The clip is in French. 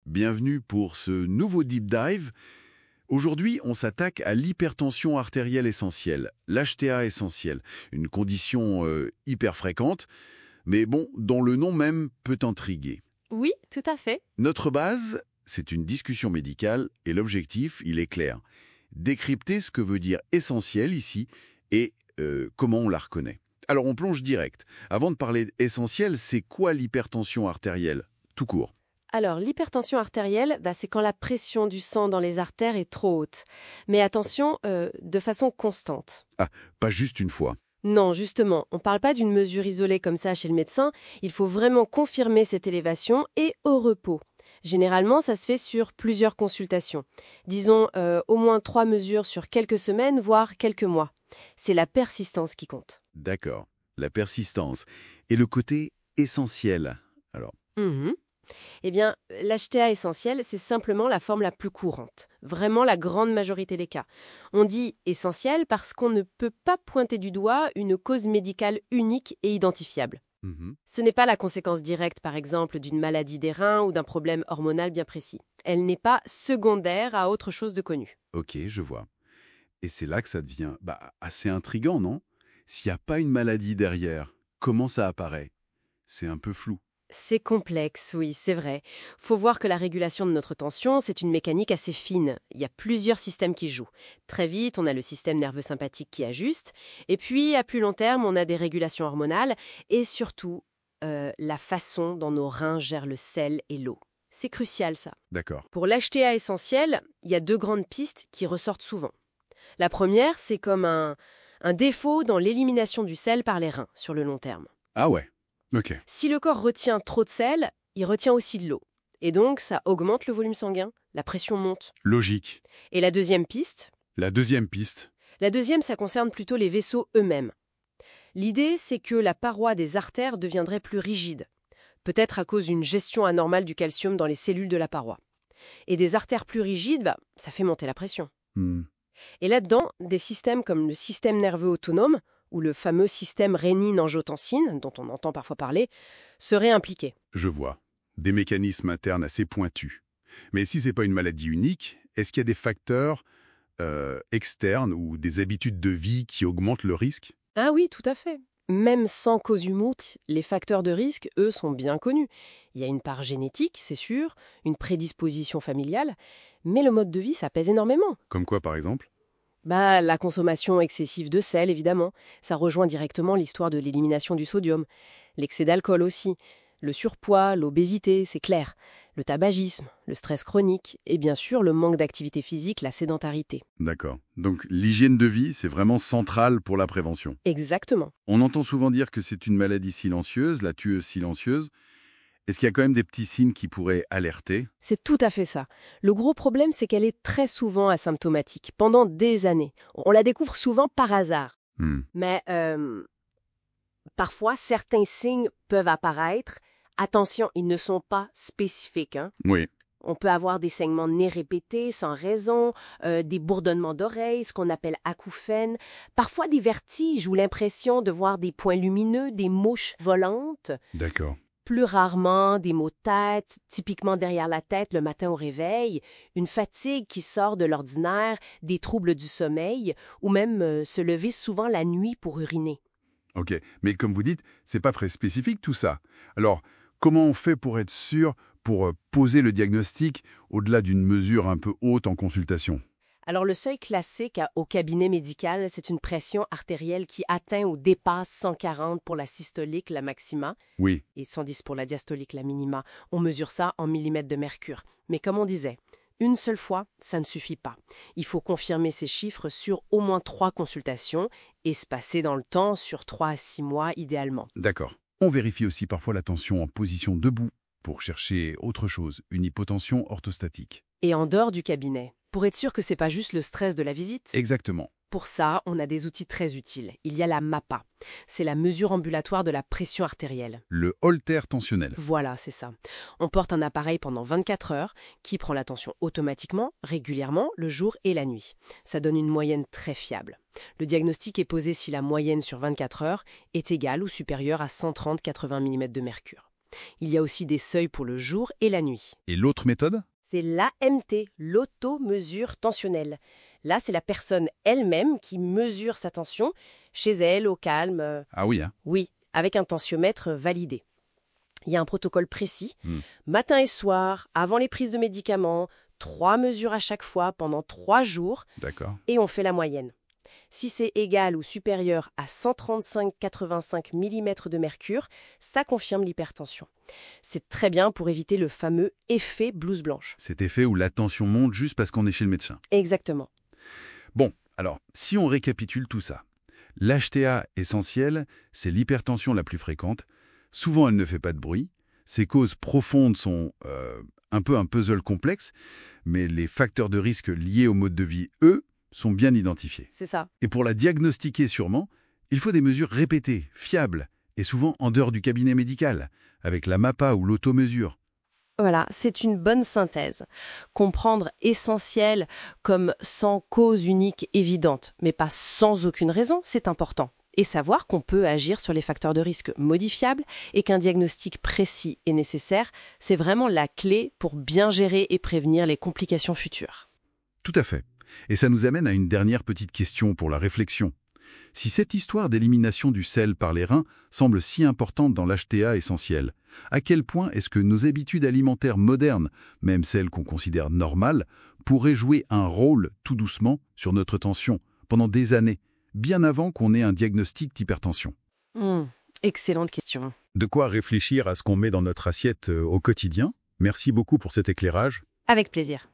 bienvenue pour ce nouveau Deep Dive. Aujourd'hui, on s'attaque à l'hypertension artérielle essentielle, l'HTA essentielle, une condition hyper fréquente, mais bon, dont le nom même peut intriguer. Oui, tout à fait. Notre base, c'est une discussion médicale et l'objectif, il est clair. Décrypter ce que veut dire essentiel ici et comment on la reconnaît. Alors on plonge direct. Avant de parler essentiel, c'est quoi l'hypertension artérielle, tout court? Alors, l'hypertension artérielle, c'est quand la pression du sang dans les artères est trop haute. Mais attention, de façon constante. Ah, pas juste une fois. Non, justement, on ne parle pas d'une mesure isolée comme ça chez le médecin. Il faut vraiment confirmer cette élévation et au repos. Généralement, ça se fait sur plusieurs consultations. Disons au moins 3 mesures sur quelques semaines, voire quelques mois. C'est la persistance qui compte. D'accord. La persistance. Et le côté essentiel. Alors, Eh bien, l'HTA essentiel, c'est simplement la forme la plus courante. Vraiment la grande majorité des cas. On dit essentiel parce qu'on ne peut pas pointer du doigt une cause médicale unique et identifiable. Ce n'est pas la conséquence directe, par exemple, d'une maladie des reins ou d'un problème hormonal bien précis. Elle n'est pas secondaire à autre chose de connu. ok, je vois. Et c'est là que ça devient assez intriguant, non? S'il n'y a pas une maladie derrière, comment ça apparaît? C'est un peu flou. C'est complexe, oui, c'est vrai. Faut voir que la régulation de notre tension, c'est une mécanique assez fine. Il y a plusieurs systèmes qui jouent. Très vite, on a le système nerveux sympathique qui ajuste. Et puis, à plus long terme, on a des régulations hormonales. Et surtout, la façon dont nos reins gèrent le sel et l'eau. C'est crucial, ça. D'accord. Pour l'HTA essentiel, il y a 2 grandes pistes qui ressortent souvent. La première, c'est comme un défaut dans l'élimination du sel par les reins sur le long terme. Ah ouais, ok. Si le corps retient trop de sel, il retient aussi de l'eau. Et donc, ça augmente le volume sanguin, la pression monte. Logique. Et la deuxième piste? La deuxième piste. La deuxième, ça concerne plutôt les vaisseaux eux-mêmes. L'idée, c'est que la paroi des artères deviendrait plus rigide, peut-être à cause d'une gestion anormale du calcium dans les cellules de la paroi. Et des artères plus rigides, ça fait monter la pression. Et là-dedans, des systèmes comme le système nerveux autonome, ou le fameux système rénine-angiotensine, dont on entend parfois parler, seraient impliqués. Je vois. Des mécanismes internes assez pointus. Mais si c'est pas une maladie unique, est-ce qu'il y a des facteurs externes ou des habitudes de vie qui augmentent le risque? Ah oui, tout à fait. Même sans cause umute, les facteurs de risque, eux, sont bien connus. Il y a une part génétique, c'est sûr, une prédisposition familiale, mais le mode de vie, ça pèse énormément. Comme quoi, par exemple? La consommation excessive de sel, évidemment. Ça rejoint directement l'histoire de l'élimination du sodium. L'excès d'alcool aussi. Le surpoids, l'obésité, c'est clair. Le tabagisme, le stress chronique et bien sûr le manque d'activité physique, la sédentarité. D'accord. Donc l'hygiène de vie, c'est vraiment central pour la prévention. Exactement. On entend souvent dire que c'est une maladie silencieuse, la tueuse silencieuse. Est-ce qu'il y a quand même des petits signes qui pourraient alerter? C'est tout à fait ça. Le gros problème, c'est qu'elle est très souvent asymptomatique, pendant des années. On la découvre souvent par hasard. Mais parfois, certains signes peuvent apparaître. Attention, ils ne sont pas spécifiques. Oui. On peut avoir des saignements de nez répétés, sans raison, des bourdonnements d'oreilles, ce qu'on appelle acouphènes, parfois des vertiges ou l'impression de voir des points lumineux, des mouches volantes. D'accord. Plus rarement, des maux de tête, typiquement derrière la tête le matin au réveil, une fatigue qui sort de l'ordinaire, des troubles du sommeil, ou même se lever souvent la nuit pour uriner. Ok. Mais comme vous dites, c'est pas très spécifique tout ça. Alors, comment on fait pour être sûr, pour poser le diagnostic au-delà d'une mesure un peu haute en consultation? Alors le seuil classique au cabinet médical, c'est une pression artérielle qui atteint ou dépasse 140 pour la systolique, la maxima, Oui. et 110 pour la diastolique, la minima. On mesure ça en millimètres de mercure. Mais comme on disait, une seule fois, ça ne suffit pas. Il faut confirmer ces chiffres sur au moins 3 consultations, espacées dans le temps sur 3 à 6 mois idéalement. D'accord. On vérifie aussi parfois la tension en position debout pour chercher autre chose, une hypotension orthostatique. Et en dehors du cabinet, pour être sûr que c'est pas juste le stress de la visite. Exactement. Pour ça, on a des outils très utiles. Il y a la MAPA. C'est la mesure ambulatoire de la pression artérielle. Le holter tensionnel. Voilà, c'est ça. On porte un appareil pendant 24 heures qui prend la tension automatiquement, régulièrement, le jour et la nuit. Ça donne une moyenne très fiable. Le diagnostic est posé si la moyenne sur 24 heures est égale ou supérieure à 130-80 mm de mercure. Il y a aussi des seuils pour le jour et la nuit. Et l'autre méthode? C'est l'AMT, l'automesure tensionnelle. Là, c'est la personne elle-même qui mesure sa tension, chez elle, au calme. Ah oui, hein. Oui, avec un tensiomètre validé. Il y a un protocole précis. Hmm. Matin et soir, avant les prises de médicaments, 3 mesures à chaque fois pendant 3 jours, D'accord. et on fait la moyenne. Si c'est égal ou supérieur à 135,85 mm de mercure, ça confirme l'hypertension. C'est très bien pour éviter le fameux effet blouse blanche. Cet effet où la tension monte juste parce qu'on est chez le médecin. Exactement. Bon, alors, si on récapitule tout ça, l'HTA essentiel, c'est l'hypertension la plus fréquente. Souvent, elle ne fait pas de bruit. Ses causes profondes sont un peu un puzzle complexe, mais les facteurs de risque liés au mode de vie, eux, sont bien identifiés. C'est ça. Et pour la diagnostiquer sûrement, il faut des mesures répétées, fiables, et souvent en dehors du cabinet médical, avec la MAPA ou l'automesure. Voilà, c'est une bonne synthèse. Comprendre essentiel comme sans cause unique évidente, mais pas sans aucune raison, c'est important. Et savoir qu'on peut agir sur les facteurs de risque modifiables et qu'un diagnostic précis est nécessaire, c'est vraiment la clé pour bien gérer et prévenir les complications futures. Tout à fait. Et ça nous amène à une dernière petite question pour la réflexion. Si cette histoire d'élimination du sel par les reins semble si importante dans l'HTA essentiel, à quel point est-ce que nos habitudes alimentaires modernes, même celles qu'on considère normales, pourraient jouer un rôle tout doucement sur notre tension pendant des années, bien avant qu'on ait un diagnostic d'hypertension? Excellente question. De quoi réfléchir à ce qu'on met dans notre assiette au quotidien. Merci beaucoup pour cet éclairage. Avec plaisir.